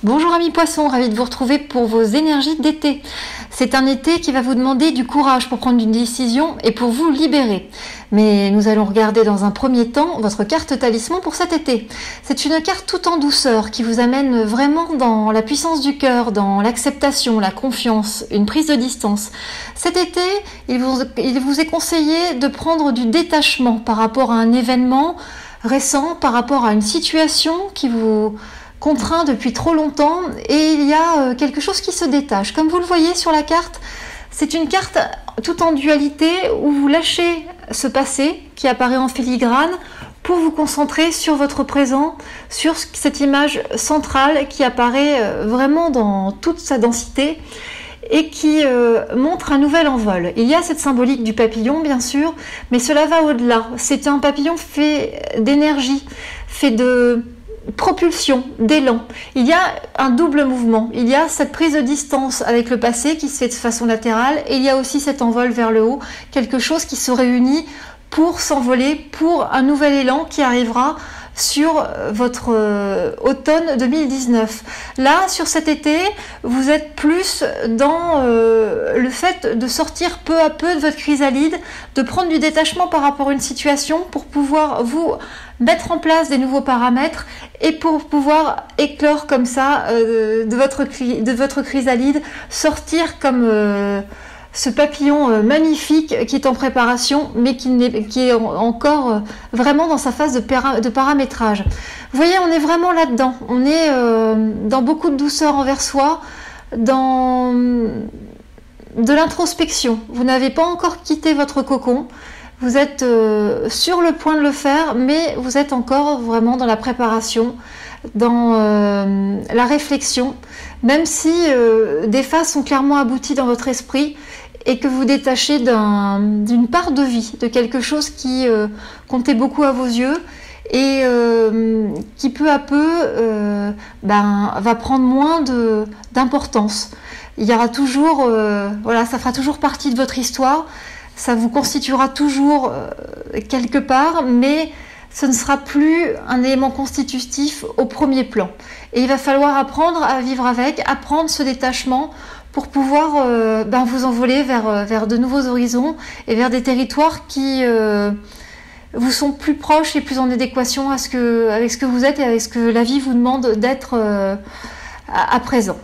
Bonjour amis poissons, ravi de vous retrouver pour vos énergies d'été. C'est un été qui va vous demander du courage pour prendre une décision et pour vous libérer. Mais nous allons regarder dans un premier temps votre carte talisman pour cet été. C'est une carte tout en douceur qui vous amène vraiment dans la puissance du cœur, dans l'acceptation, la confiance, une prise de distance. Cet été, il vous est conseillé de prendre du détachement par rapport à un événement récent, par rapport à une situation qui vous contraint depuis trop longtemps, et il y a quelque chose qui se détache. Comme vous le voyez sur la carte, c'est une carte tout en dualité où vous lâchez ce passé qui apparaît en filigrane pour vous concentrer sur votre présent, sur cette image centrale qui apparaît vraiment dans toute sa densité et qui montre un nouvel envol. Il y a cette symbolique du papillon bien sûr, mais cela va au-delà. C'est un papillon fait d'énergie, fait de propulsion, d'élan. Il y a un double mouvement. Il y a cette prise de distance avec le passé qui se fait de façon latérale et il y a aussi cet envol vers le haut, quelque chose qui se réunit pour s'envoler, pour un nouvel élan qui arrivera sur votre automne 2019. Là, sur cet été, vous êtes plus dans le fait de sortir peu à peu de votre chrysalide, de prendre du détachement par rapport à une situation pour pouvoir vous mettre en place des nouveaux paramètres et pour pouvoir éclore comme ça de votre chrysalide, sortir comme ce papillon magnifique qui est en préparation mais qui est encore vraiment dans sa phase de paramétrage. Vous voyez, on est vraiment là-dedans, on est dans beaucoup de douceur envers soi, dans de l'introspection. Vous n'avez pas encore quitté votre cocon, vous êtes sur le point de le faire, mais vous êtes encore vraiment dans la préparation, dans la réflexion, même si des phases sont clairement abouties dans votre esprit et que vous détachez d'une part de vie, de quelque chose qui comptait beaucoup à vos yeux et qui peu à peu va prendre moins d'importance. Il y aura toujours, voilà, ça fera toujours partie de votre histoire, ça vous constituera toujours quelque part, mais ce ne sera plus un élément constitutif au premier plan. Et il va falloir apprendre à vivre avec, apprendre ce détachement pour pouvoir vous envoler vers de nouveaux horizons et vers des territoires qui vous sont plus proches et plus en adéquation avec ce que vous êtes et avec ce que la vie vous demande d'être à présent.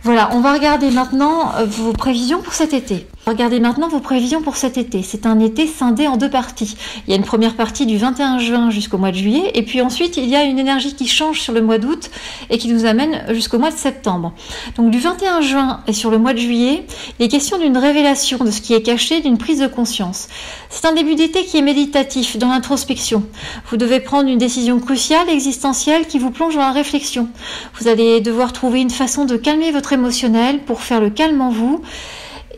Voilà, on va regarder maintenant vos prévisions pour cet été. Regardez maintenant vos prévisions pour cet été. C'est un été scindé en deux parties. Il y a une première partie du 21 juin jusqu'au mois de juillet, et puis ensuite il y a une énergie qui change sur le mois d'août et qui nous amène jusqu'au mois de septembre. Donc du 21 juin et sur le mois de juillet, il est question d'une révélation de ce qui est caché, d'une prise de conscience. C'est un début d'été qui est méditatif, dans l'introspection. Vous devez prendre une décision cruciale, existentielle, qui vous plonge dans la réflexion. Vous allez devoir trouver une façon de calmer votre émotionnel pour faire le calme en vous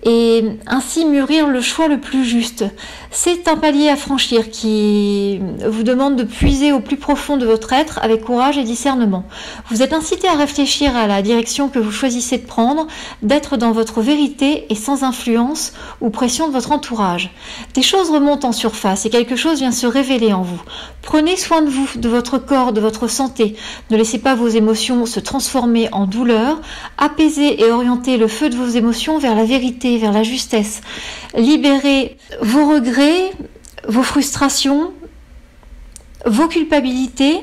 et ainsi mûrir le choix le plus juste. C'est un palier à franchir qui vous demande de puiser au plus profond de votre être avec courage et discernement. Vous êtes incité à réfléchir à la direction que vous choisissez de prendre, d'être dans votre vérité et sans influence ou pression de votre entourage. Des choses remontent en surface et quelque chose vient se révéler en vous. Prenez soin de vous, de votre corps, de votre santé. Ne laissez pas vos émotions se transformer en douleur. Apaisez et orientez le feu de vos émotions vers la vérité, vers la justesse. Libérez vos regrets, vos frustrations, vos culpabilités.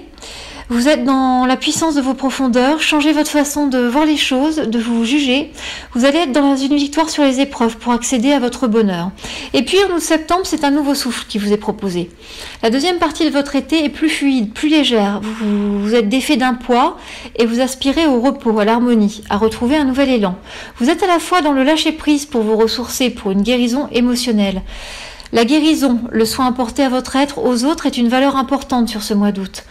Vous êtes dans la puissance de vos profondeurs, changez votre façon de voir les choses, de vous juger. Vous allez être dans une victoire sur les épreuves pour accéder à votre bonheur. Et puis en août-septembre, c'est un nouveau souffle qui vous est proposé. La deuxième partie de votre été est plus fluide, plus légère. Vous êtes défait d'un poids et vous aspirez au repos, à l'harmonie, à retrouver un nouvel élan. Vous êtes à la fois dans le lâcher-prise pour vous ressourcer, pour une guérison émotionnelle. La guérison, le soin apporté à votre être, aux autres, est une valeur importante sur ce mois d'août.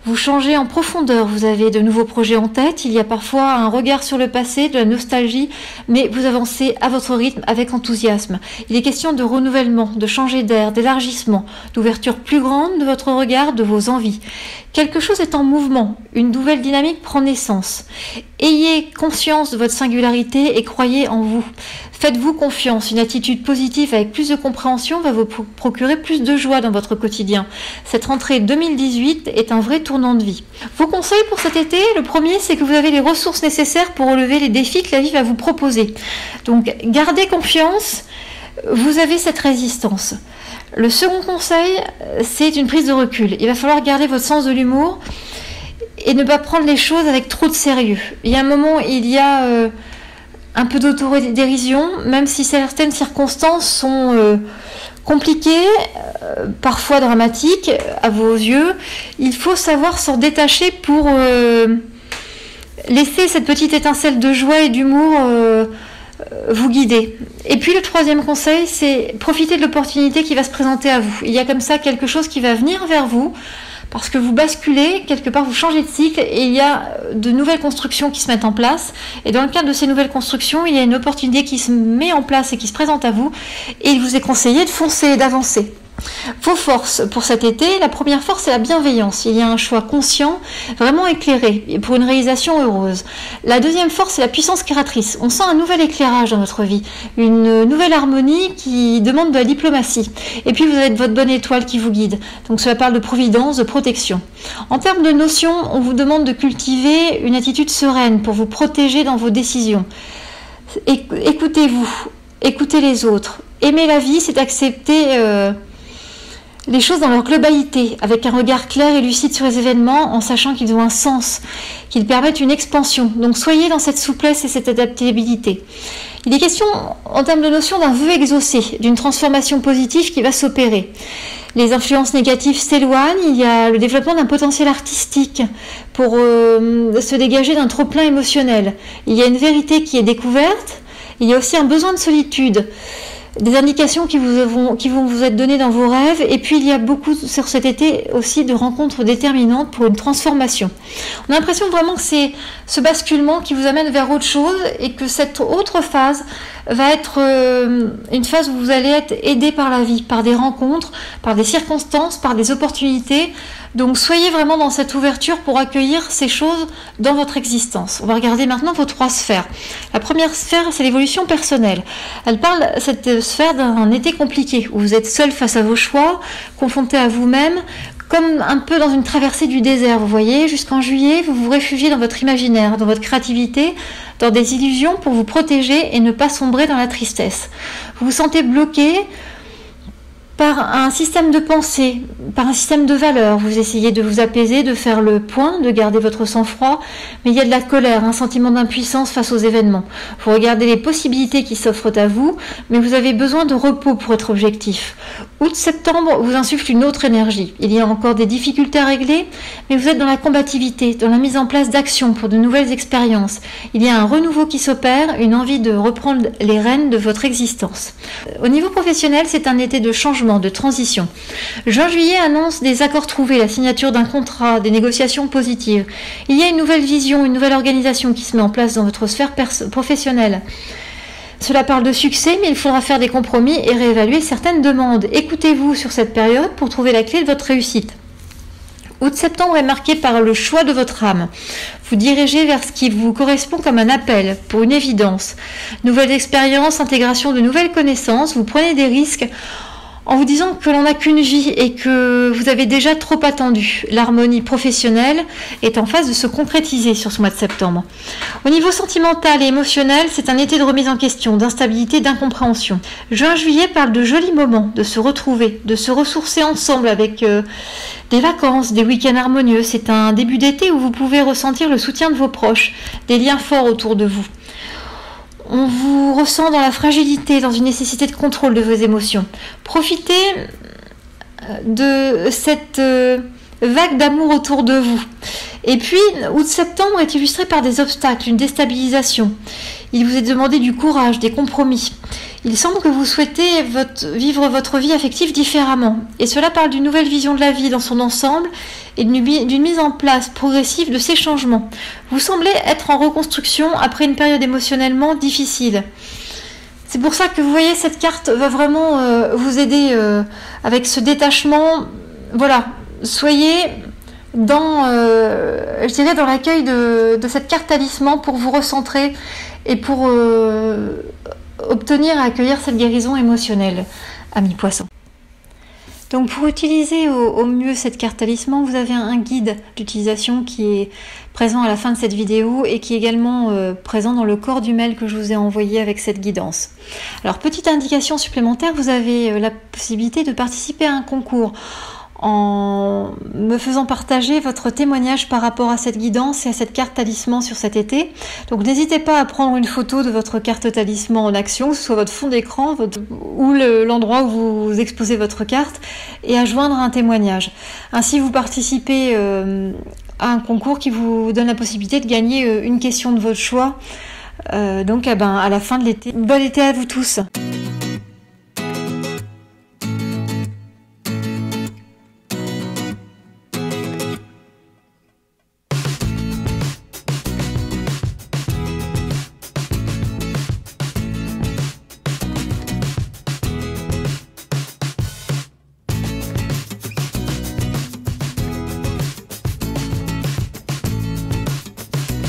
Vous changez en profondeur, vous avez de nouveaux projets en tête, il y a parfois un regard sur le passé, de la nostalgie, mais vous avancez à votre rythme avec enthousiasme. Il est question de renouvellement, de changer d'air, d'élargissement, d'ouverture plus grande de votre regard, de vos envies. Quelque chose est en mouvement, une nouvelle dynamique prend naissance. Ayez conscience de votre singularité et croyez en vous. Faites-vous confiance. Une attitude positive avec plus de compréhension va vous procurer plus de joie dans votre quotidien. Cette rentrée 2018 est un vrai tournant de vie. Vos conseils pour cet été, le premier, c'est que vous avez les ressources nécessaires pour relever les défis que la vie va vous proposer. Donc, gardez confiance, vous avez cette résistance. Le second conseil, c'est une prise de recul. Il va falloir garder votre sens de l'humour et ne pas prendre les choses avec trop de sérieux. Il y a un moment, il y a un peu d'autodérision, même si certaines circonstances sont compliquées, parfois dramatiques à vos yeux. Il faut savoir s'en détacher pour laisser cette petite étincelle de joie et d'humour vous guider. Et puis le troisième conseil, c'est profiter de l'opportunité qui va se présenter à vous. Il y a comme ça quelque chose qui va venir vers vous, parce que vous basculez, quelque part vous changez de cycle et il y a de nouvelles constructions qui se mettent en place. Et dans le cadre de ces nouvelles constructions, il y a une opportunité qui se met en place et qui se présente à vous. Et il vous est conseillé de foncer et d'avancer. Vos forces pour cet été, la première force c'est la bienveillance. Il y a un choix conscient, vraiment éclairé, pour une réalisation heureuse. La deuxième force c'est la puissance créatrice. On sent un nouvel éclairage dans notre vie, une nouvelle harmonie qui demande de la diplomatie. Et puis vous avez votre bonne étoile qui vous guide. Donc cela parle de providence, de protection. En termes de notions, on vous demande de cultiver une attitude sereine pour vous protéger dans vos décisions. Écoutez-vous, écoutez les autres. Aimer la vie, c'est accepter les choses dans leur globalité, avec un regard clair et lucide sur les événements, en sachant qu'ils ont un sens, qu'ils permettent une expansion. Donc soyez dans cette souplesse et cette adaptabilité. Il est question, en termes de notion, d'un vœu exaucé, d'une transformation positive qui va s'opérer. Les influences négatives s'éloignent, il y a le développement d'un potentiel artistique pour se dégager d'un trop-plein émotionnel. Il y a une vérité qui est découverte, il y a aussi un besoin de solitude. Des indications qui vont vous être données dans vos rêves, et puis il y a beaucoup sur cet été aussi de rencontres déterminantes pour une transformation. On a l'impression vraiment que c'est ce basculement qui vous amène vers autre chose et que cette autre phase va être une phase où vous allez être aidé par la vie, par des rencontres, par des circonstances, par des opportunités. Donc soyez vraiment dans cette ouverture pour accueillir ces choses dans votre existence. On va regarder maintenant vos 3 sphères. La première sphère, c'est l'évolution personnelle. Elle parle, cette sphère, d'un été compliqué, où vous êtes seul face à vos choix, confronté à vous-même, comme un peu dans une traversée du désert, vous voyez. Jusqu'en juillet, vous vous réfugiez dans votre imaginaire, dans votre créativité, dans des illusions pour vous protéger et ne pas sombrer dans la tristesse. Vous vous sentez bloqué par un système de pensée, par un système de valeurs. Vous essayez de vous apaiser, de faire le point, de garder votre sang-froid, mais il y a de la colère, un sentiment d'impuissance face aux événements. Vous regardez les possibilités qui s'offrent à vous, mais vous avez besoin de repos pour être objectif. Août-septembre vous insuffle une autre énergie. Il y a encore des difficultés à régler, mais vous êtes dans la combativité, dans la mise en place d'actions pour de nouvelles expériences. Il y a un renouveau qui s'opère, une envie de reprendre les rênes de votre existence. Au niveau professionnel, c'est un été de changement, de transition. Juin-juillet annonce des accords trouvés, la signature d'un contrat, des négociations positives. Il y a une nouvelle vision, une nouvelle organisation qui se met en place dans votre sphère professionnelle. Cela parle de succès, mais il faudra faire des compromis et réévaluer certaines demandes. Écoutez-vous sur cette période pour trouver la clé de votre réussite. Août-septembre est marqué par le choix de votre âme. Vous dirigez vers ce qui vous correspond comme un appel, pour une évidence. Nouvelles expériences, intégration de nouvelles connaissances, vous prenez des risques en vous disant que l'on n'a qu'une vie et que vous avez déjà trop attendu. L'harmonie professionnelle est en phase de se concrétiser sur ce mois de septembre. Au niveau sentimental et émotionnel, c'est un été de remise en question, d'instabilité, d'incompréhension. Juin-juillet parle de jolis moments, de se retrouver, de se ressourcer ensemble avec des vacances, des week-ends harmonieux. C'est un début d'été où vous pouvez ressentir le soutien de vos proches, des liens forts autour de vous. On vous ressent dans la fragilité, dans une nécessité de contrôle de vos émotions. Profitez de cette vague d'amour autour de vous. Et puis, août-septembre est illustré par des obstacles, une déstabilisation. Il vous est demandé du courage, des compromis. Il semble que vous souhaitez vivre votre vie affective différemment. Et cela parle d'une nouvelle vision de la vie dans son ensemble et d'une mise en place progressive de ces changements. Vous semblez être en reconstruction après une période émotionnellement difficile. C'est pour ça que vous voyez, cette carte va vraiment vous aider avec ce détachement. Voilà, soyez dans, je dirais, dans l'accueil de cette carte talisman pour vous recentrer et pour obtenir et accueillir cette guérison émotionnelle, amis poissons. Donc pour utiliser au mieux cette carte talisman, vous avez un guide d'utilisation qui est présent à la fin de cette vidéo et qui est également présent dans le corps du mail que je vous ai envoyé avec cette guidance. Alors petite indication supplémentaire, vous avez la possibilité de participer à un concours en me faisant partager votre témoignage par rapport à cette guidance et à cette carte talisman sur cet été. Donc n'hésitez pas à prendre une photo de votre carte talisman en action, que ce soit votre fond d'écran ou l'endroit où vous exposez votre carte, et à joindre un témoignage. Ainsi vous participez à un concours qui vous donne la possibilité de gagner une question de votre choix. Donc à la fin de l'été. Bon été à vous tous!